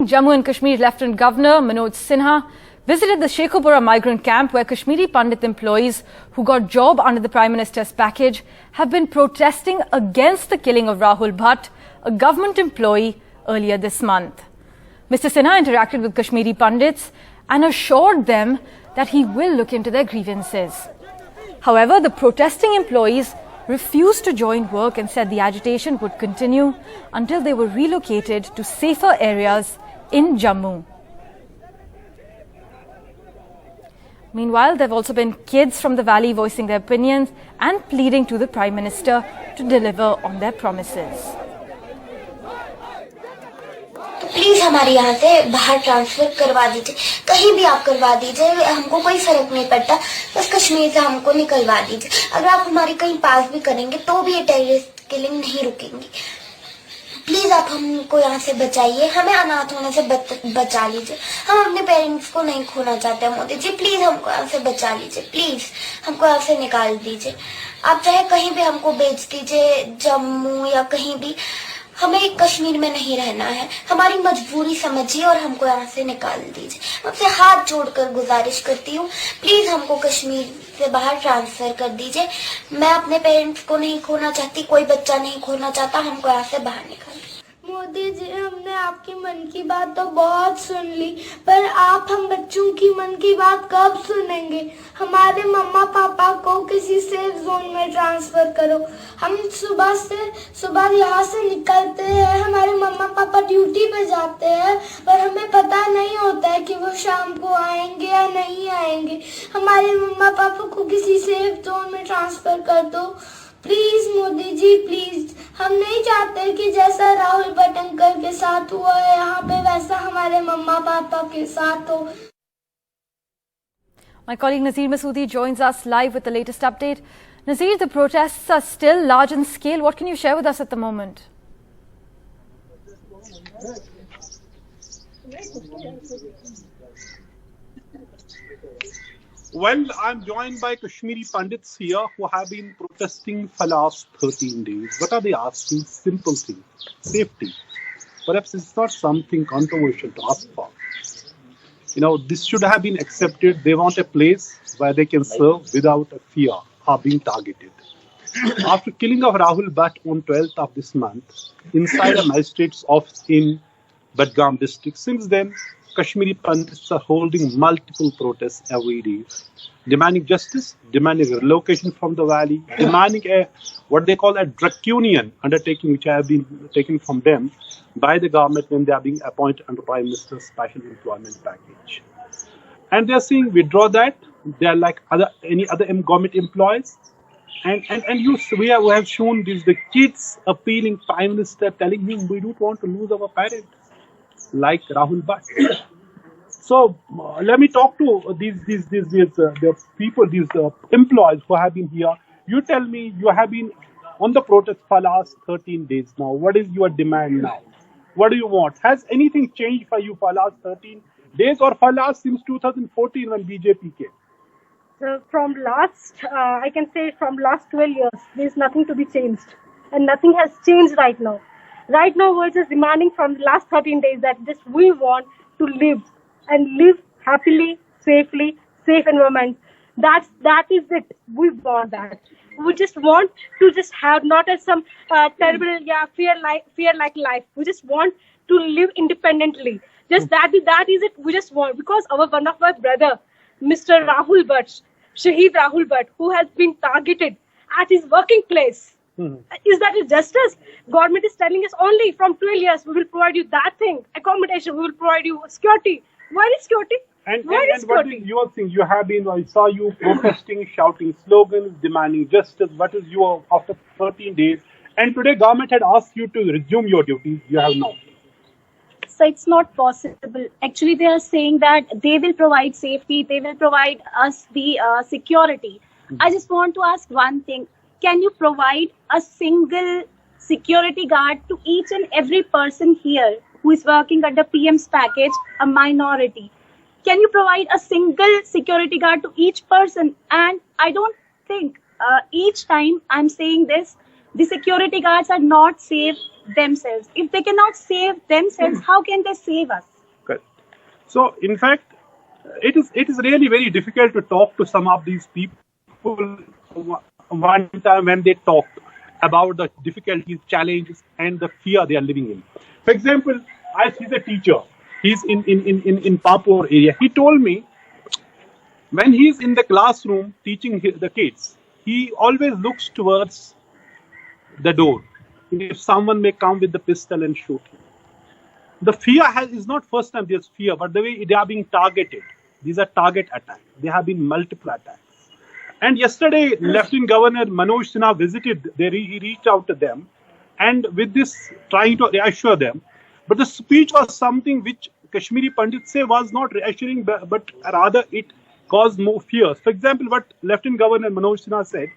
Jammu and Kashmir Lieutenant Governor Manoj Sinha visited the Sheikhpora migrant camp where Kashmiri Pandit employees who got job under the Prime Minister's package have been protesting against the killing of Rahul Bhat, a government employee, earlier this month. Mr. Sinha interacted with Kashmiri Pandits and assured them that he will look into their grievances. However, the protesting employees refused to join work and said the agitation would continue until they were relocated to safer areas in Jammu. Meanwhile, there have also been kids from the valley voicing their opinions and pleading to the Prime Minister to deliver on their promises. Please हमारे यहाँ से बाहर transfer करवा दीजिए, कहीं भी आप करवा दीजिए, हमको कोई फर्क नहीं पड़ता, बस कश्मीर से हमको निकलवा दीजिए। अगर आप हमारे कहीं पास भी करेंगे तो भी ये टेररिस्ट किलिंग नहीं रुकेंगी। प्लीज आप हमको यहाँ से बचाइए, हमें अनाथ होने से बचा लीजिए। हम अपने पेरेंट्स को नहीं खोना चाहते मोदी जी, प्लीज हमको यहाँ से बचा लीजिए, प्लीज हमको यहाँ से निकाल दीजिए। आप चाहे कहीं भी हमको भेज दीजिए, जम्मू या कहीं भी, हमें कश्मीर में नहीं रहना है। हमारी मजबूरी समझिए और हमको यहाँ से निकाल दीजिए। मैं आपसे हाथ जोड़कर गुजारिश करती हूँ, प्लीज हमको कश्मीर से बाहर ट्रांसफर कर दीजिए। मैं अपने पेरेंट्स को नहीं खोना चाहती, कोई बच्चा नहीं खोना चाहता, हमको यहाँ से बाहर निकाल। मोदी जी, हमने आपकी मन की बात तो बहुत सुन ली, पर आप हम बच्चों की मन की बात कब सुनेंगे? हमारे मम्मा पापा को किसी सेफ जोन में ट्रांसफर करो। हम सुबह यहाँ से निकलते हैं, हमारे मम्मा पापा ड्यूटी पे जाते हैं, पर हमें पता नहीं होता है कि वो शाम को आएंगे या नहीं आएंगे। हमारे मम्मा पापा को किसी सेफ जोन में ट्रांसफर कर दो प्लीज मोदी जी, प्लीज। हम नहीं चाहते कि जैसा राहुल भट्ट अंकल के साथ हुआ है यहाँ पे, वैसा हमारे मम्मा पापा के साथ हो। My colleague Nazir Masoodi joins us live with the latest update. Nazir, the protests are still large in scale. What can you share with us at the moment? Well, I'm joined by Kashmiri Pandits here who have been protesting for the last 13 days. What are they asking? Simple thing, safety. Perhaps it's not something controversial to ask for. You know, this should have been accepted. They want a place where they can serve without a fear of being targeted. After killing of Rahul Bhat on 12th of this month, inside a magistrate's office in Badgam district, since then, Kashmiri Pandits are holding multiple protests every day, demanding justice, demanding relocation from the valley, demanding what they call a draconian undertaking, which have been taken from them by the government when they are being appointed under Prime Minister's special employment package. And they are saying, withdraw that. They are like any other government employees. And we have shown this, the kids appealing Prime Minister, telling him we don't want to lose our parents, like Rahul Bhat. So let me talk to these the people, these employees who have been here. You tell me, you have been on the protest for last 13 days now. What is your demand now? What do you want? Has anything changed for you for last 13 days or for last since 2014 when BJP came? So from last, I can say from last 12 years, there is nothing to be changed, and nothing has changed right now. Right now, we're just demanding from the last 13 days that just we want to live and live happily, safely, safe environment. That is it. We want that. We just want to just have not as some terrible fear like life. We just want to live independently. Just that is it. We just want, because one of our brother, Mr. Rahul Bhat, Shahid Rahul Bhat, who has been targeted at his working place. Is that justice? Government is telling us only from 12 years we will provide you that thing, accommodation, we will provide you security. Where is security? And what is your thing? You have been, I saw you protesting, shouting slogans, demanding justice. What is your, after 13 days? And today government had asked you to resume your duties. You have not. So it's not possible. Actually, they are saying that they will provide safety, they will provide us the security. I just want to ask one thing. Can you provide a single security guard to each and every person here who is working under PM's package, a minority? Can you provide a single security guard to each person? And I don't think each time I'm saying this, the security guards are not safe themselves. If they cannot save themselves, how can they save us? So in fact, it is really very difficult to talk to some of these people one time when they talk about the difficulties, challenges, and the fear they are living in. For example, he's a teacher. He's in Papur area. He told me when he's in the classroom teaching the kids, he always looks towards the door. If someone may come with the pistol and shoot him. The fear is not first time there's fear, but the way they are being targeted. These are target attacks. There have been multiple attacks. And yesterday, Lieutenant Governor Manoj Sinha visited. He reached out to them, and with this, trying to reassure them. But the speech was something which Kashmiri Pandits say was not reassuring, but rather it caused more fears. For example, what Lieutenant Governor Manoj Sinha said,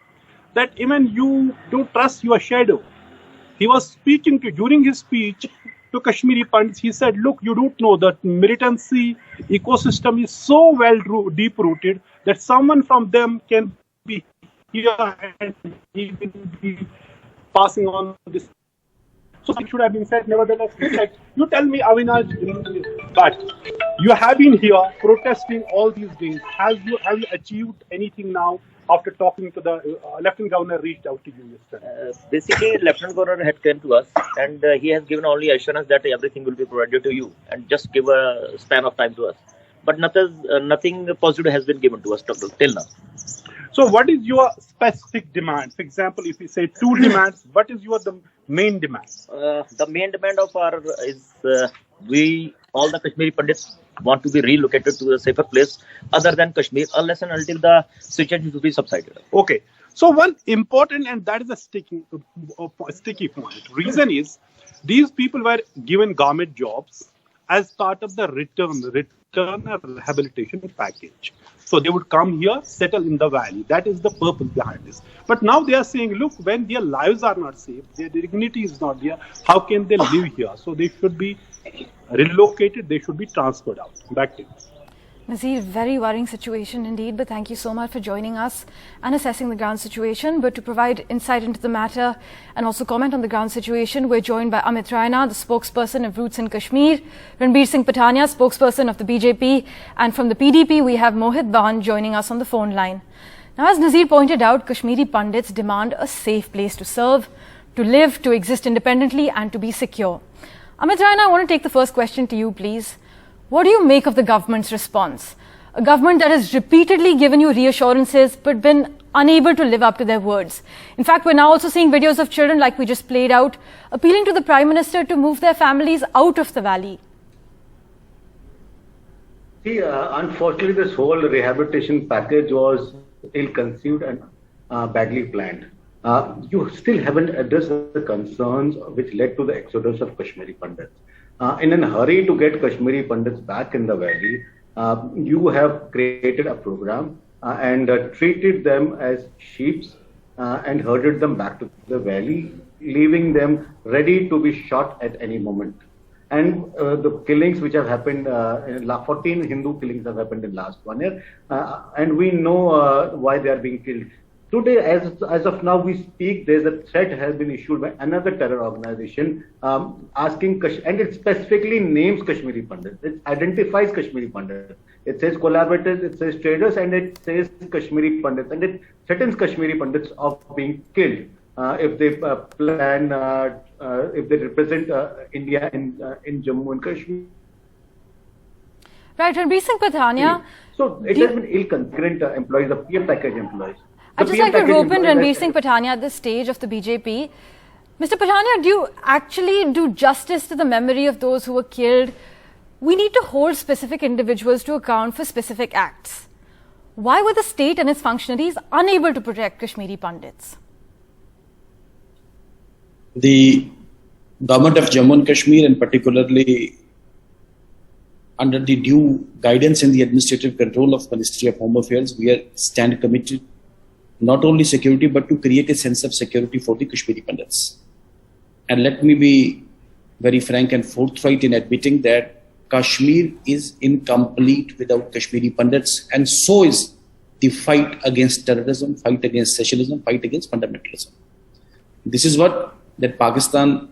that even you don't trust your shadow. He was speaking during his speech to Kashmiri Pandits. He said, look, you don't know that militancy ecosystem is so well deep-rooted that someone from them can be here and he will be passing on this. So it should have been said. Nevertheless, he said, you tell me, Avinash, but you have been here protesting all these days. Have you achieved anything now after talking to the Lieutenant Governor reached out to you yesterday? Basically, Lieutenant Governor had come to us and he has given only assurance that everything will be provided to you and just give a span of time to us. But nothing positive has been given to us till now. So what is your specific demand? For example, if you say two demands, what is the main demand? The main demand of our is all the Kashmiri Pandits want to be relocated to a safer place other than Kashmir unless and until the situation will be subsided. Okay. So one important, and that is a sticky point. Reason is these people were given government jobs as part of the return rehabilitation package. So they would come here, settle in the valley. That is the purpose behind this. But now they are saying, look, when their lives are not safe, their dignity is not there, how can they live here? So they should be relocated, they should be transferred out. Back to you. Nazir, very worrying situation indeed, but thank you so much for joining us and assessing the ground situation. But to provide insight into the matter and also comment on the ground situation, we're joined by Amit Raina, the spokesperson of Roots in Kashmir, Ranbir Singh Patania, spokesperson of the BJP, and from the PDP we have Mohit Ban joining us on the phone line. Now, as Nazir pointed out, Kashmiri Pandits demand a safe place to serve, to live, to exist independently and to be secure. Amit Raina, I want to take the first question to you, please. What do you make of the government's response? A government that has repeatedly given you reassurances but been unable to live up to their words. In fact, we're now also seeing videos of children like we just played out, appealing to the Prime Minister to move their families out of the valley. See, unfortunately, this whole rehabilitation package was ill-conceived and badly planned. You still haven't addressed the concerns which led to the exodus of Kashmiri Pandits. In a hurry to get Kashmiri Pandits back in the valley, you have created a program and treated them as sheep and herded them back to the valley, leaving them ready to be shot at any moment. And the killings which have happened, 14 Hindu killings have happened in last 1 year, and we know why they are being killed. Today, as of now we speak, there's a threat has been issued by another terror organization asking, and it specifically names Kashmiri Pandits. It identifies Kashmiri Pandits. It says collaborators, it says traders, and it says Kashmiri Pandits. And it threatens Kashmiri Pandits of being killed if they if they represent India in Jammu and Kashmir. Right, Ranbir Singh Patania. So it has been ill-concurrent employees, the PM package employees. I'd just like to rope in Ranbir Singh Patania at this stage of the BJP. Mr. Patania, do you actually do justice to the memory of those who were killed? We need to hold specific individuals to account for specific acts. Why were the state and its functionaries unable to protect Kashmiri Pandits? The government of Jammu and Kashmir, and particularly under the due guidance and the administrative control of Ministry of Home Affairs, we stand committed not only security, but to create a sense of security for the Kashmiri Pandits. And let me be very frank and forthright in admitting that Kashmir is incomplete without Kashmiri Pandits, and so is the fight against terrorism, fight against secessionism, fight against fundamentalism. This is what that Pakistan,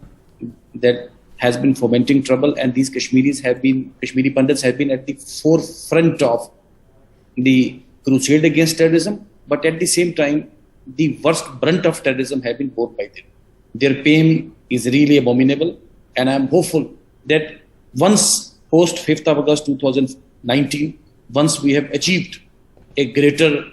that has been fomenting trouble, and these Kashmiri Pandits have been at the forefront of the crusade against terrorism, but at the same time, the worst brunt of terrorism have been borne by them. Their pain is really abominable, and I am hopeful that once post 5th of August 2019, once we have achieved a greater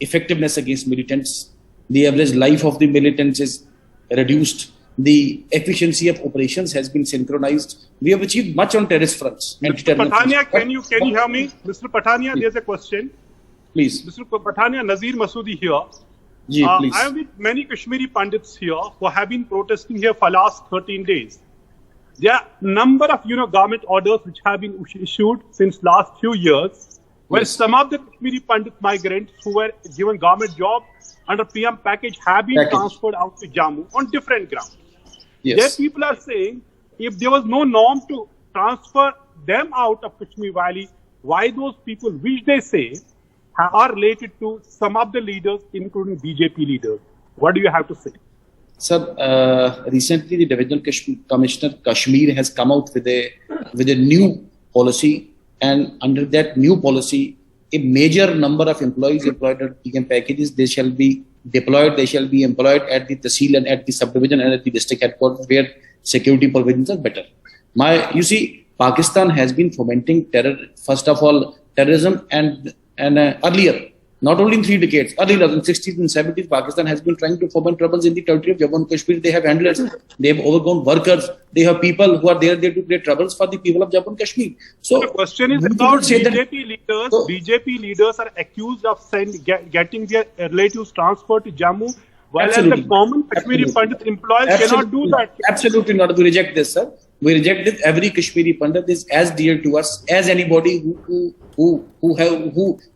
effectiveness against militants, the average life of the militants is reduced, the efficiency of operations has been synchronized. We have achieved much on terrorist fronts. Mr. Pathania, can you hear me? Mr. Pathania, there's a question. Please. Mr. Pathania, Nazir Masoodi here. Please. I am with many Kashmiri Pandits here who have been protesting here for last 13 days. There are a number of government orders which have been issued since last few years, where some of the Kashmiri Pandit migrants who were given government job under PM package have been transferred out to Jammu on different grounds. Yes. There people are saying if there was no norm to transfer them out of Kashmir Valley, why those people, which they say are related to some of the leaders, including BJP leaders? What do you have to say? Sir, recently the Divisional Commissioner Kashmir has come out with a new policy, and under that new policy, a major number of employees employed under PM packages, they shall be deployed, they shall be employed at the Tehsil and at the subdivision and at the district headquarters where security provisions are better. You see, Pakistan has been fomenting terror, first of all, terrorism and earlier, not only in 3 decades, earlier in 60s and 70s, Pakistan has been trying to foment troubles in the territory of Jammu and Kashmir. They have handlers, they have overgone workers, they have people who are there to create troubles for the people of Jammu and Kashmir. So the question is about BJP leaders. BJP leaders are accused of getting their relatives transferred to Jammu, while the common Kashmiri Pandit employees cannot do that. Absolutely not. We reject this, sir. We reject this. Every Kashmiri Pandit is as dear to us as anybody who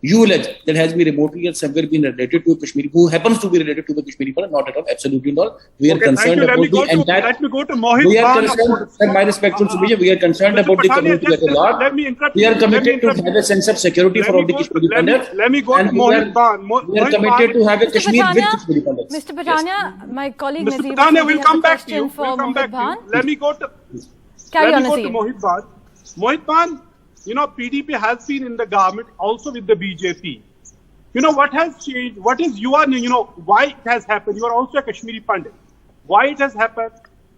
you allege that has been remotely and somewhere been related to a Kashmiri, who happens to be related to the Kashmiri Pandit. Not at all. Absolutely not. We are concerned about the entire. Let me go to Mohit Bhan. My respectful submission, we are concerned about the community at large. We are committed to have a sense of security for all the Kashmiri Pandits. Let me go to Mohit Bhan. We are committed to have a Kashmir with Kashmiri Pandits. Mr. Pathania, my colleague Mr. Nazir Pathania will come back to you. We'll come back to you. Let me go to Mohit Bhan. Mohit Bhan, PDP has been in the government also with the BJP. What has changed? What is why it has happened? You are also a Kashmiri Pandit. Why it has happened?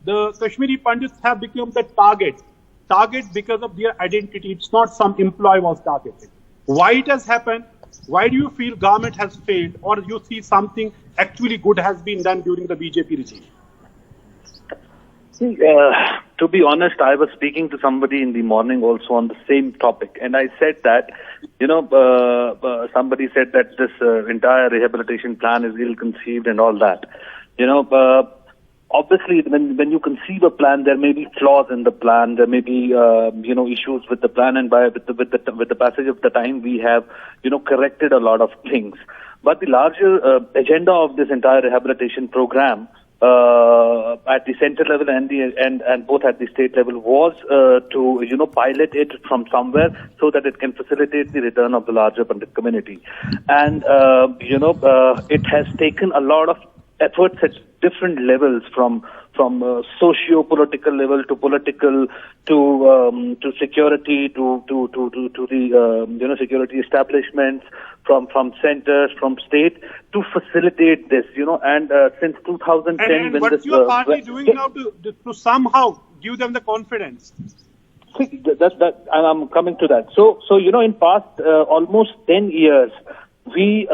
The Kashmiri Pandits have become the target because of their identity. It's not some employee was targeted. Why it has happened? Why do you feel government has failed, or you see something actually good has been done during the BJP regime? To be honest, I was speaking to somebody in the morning also on the same topic, and I said that, somebody said that this entire rehabilitation plan is ill-conceived and all that. Obviously, when you conceive a plan, there may be flaws in the plan, there may be, issues with the plan, and with the passage of the time, we have, corrected a lot of things. But the larger agenda of this entire rehabilitation program, at the center level and both at the state level, was to pilot it from somewhere so that it can facilitate the return of the larger Pandit community. And it has taken a lot of efforts at different levels, from socio-political level to political to security to the security establishments, from centers, from state, to facilitate this, and since 2010, and what's your party doing now to somehow give them the confidence? That I'm coming to that. So in past almost 10 years, we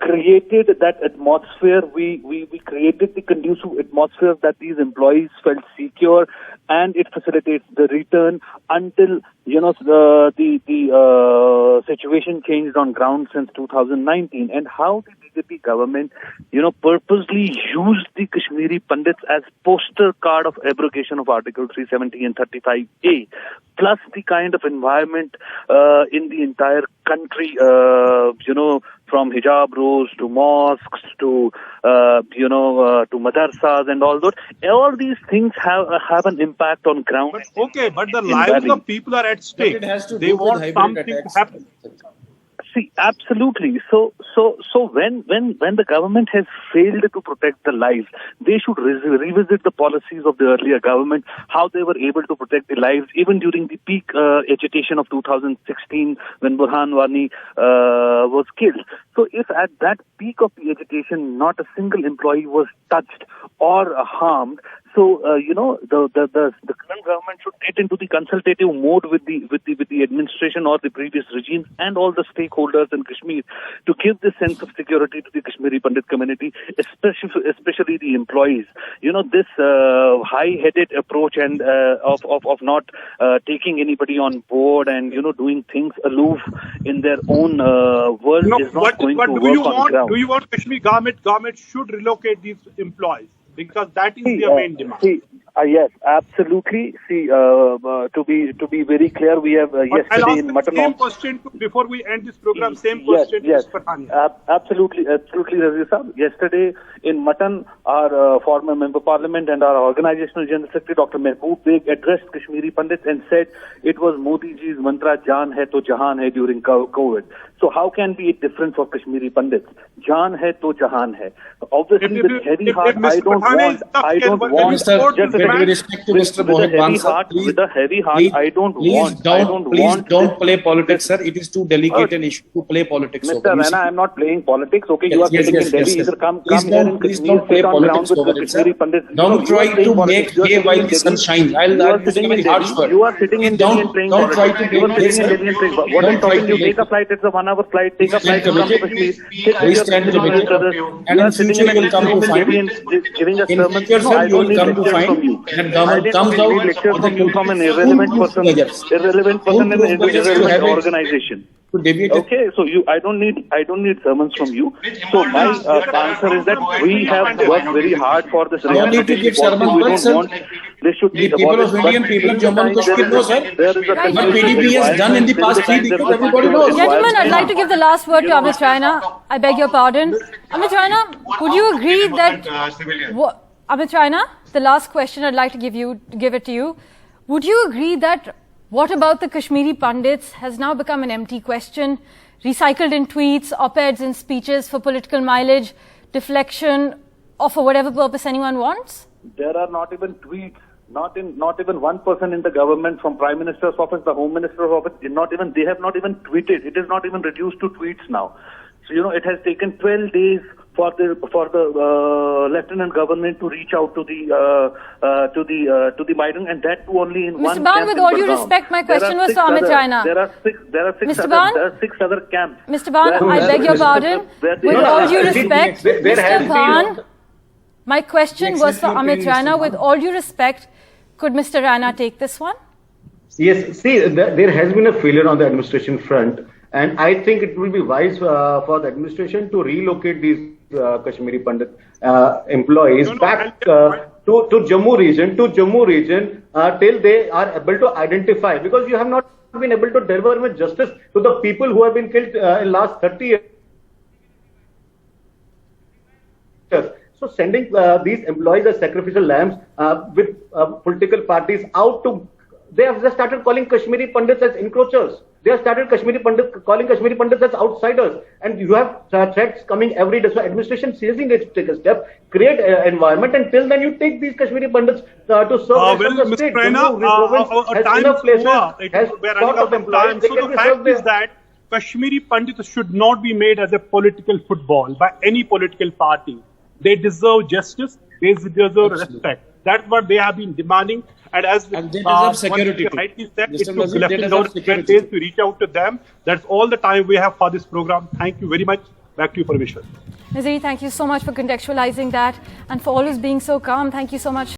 created that atmosphere. We created the conducive atmosphere that these employees felt secure, and it facilitates the return until the situation changed on ground since 2019. And how the BJP government purposely used the Kashmiri Pandits as poster card of abrogation of Article 370 and 35A, plus the kind of environment in the entire country, from hijab rules to mosques to madrasas and all those. All these things have an impact on ground. But the lives of people are at stake. They want something to happen. See, absolutely. So when the government has failed to protect the lives, they should revisit the policies of the earlier government, how they were able to protect the lives, even during the peak agitation of 2016 when Burhan Wani was killed. So if at that peak of the agitation, not a single employee was touched or harmed, so the current government should get into the consultative mode with the administration or the previous regimes and all the stakeholders in Kashmir to give this sense of security to the Kashmiri Pandit community, especially the employees. This high-headed approach and of not taking anybody on board and doing things aloof in their own world is not going to work on the ground. Do you want Kashmir government should relocate these employees? Because that is their main demand. Yes, absolutely. See, to be very clear, we have yesterday in Mutton. Same question before we end this program. Same question. Yes. Absolutely, Razi Sahab. Yesterday in Mutton, our former member parliament and our organizational general secretary, Dr. Mehboob Beg, addressed Kashmiri Pandits and said it was Modi ji's mantra "Jaan hai to jahan hai" during COVID. So how can be it different for Kashmiri Pandits? Jaan hai to jahan hai. Obviously, with heavy heart, I don't want. With respect to Mr. Mohit Bansal, with a heavy heart, I don't want. Don't play politics, sir. It is too delicate an issue to play politics. Mr. Rana, I am not playing politics. Okay, you are sitting in Delhi. Either come here in Kashmir, sit on ground with the Kashmiri Pandits. Don't try to make hay while the sun shines. You are sitting in Delhi and playing politics. What I'm talking to take a flight. It's a 1-hour flight. Take a flight to come to Kashmir. Please stand to the and in future you will come to find. Giving us sermons. I don't need lectures from you. And government comes out lectures from you from an irrelevant person in an irrelevant organization. Okay, so I don't need sermons from you. So my answer is that we have worked very hard for this rehabilitation. We don't want this should be people of Indian people in Jammu and Kashmir know, sir. What PDP has done in the past 3 decades, everybody knows. Gentlemen, I'd like to give the last word to Amit Raina. I beg your pardon. Amit Raina, would you agree that Amit Raina, the last question I'd like to give it to you. Would you agree that what about the Kashmiri Pandits has now become an empty question, recycled in tweets, op-eds and speeches for political mileage, deflection, or for whatever purpose anyone wants? There are not even tweets, not even one person in the government, from Prime Minister's office, the Home Minister's office, they have not even tweeted. It is not even reduced to tweets now. So it has taken 12 days for the Lieutenant Governor to reach out to the migrant, and that too only in one camp. Mr. Ban, with all due respect, my question was to Amit Raina. There are six other camps. Mr. Ban, I beg your pardon. With all due respect, Mr. Ban, my question was for Amit Raina. With all due respect, could Mr. Raina take this one? Yes, see, there has been a failure on the administration front, and I think it will be wise for the administration to relocate these Kashmiri Pandit employees back to Jammu region, till they are able to identify, because you have not been able to deliver with justice to the people who have been killed in last 30 years. So sending these employees as sacrificial lambs with political parties out to, they have just started calling Kashmiri Pandits as encroachers. They have started calling Kashmiri Pandits as outsiders, and you have threats coming every day. So administration seriously needs to take a step, create an environment, and till then you take these Kashmiri Pandits to serve the state. The fact is that Kashmiri Pandits should not be made as a political football by any political party. They deserve justice. They deserve respect. That's what they have been demanding. And they deserve security. Rightly said, it took Lieutenant days to reach out to them. That's all the time we have for this program. Thank you very much. Back to you, Parmeshwar. Nazir, thank you so much for contextualizing that and for always being so calm. Thank you so much.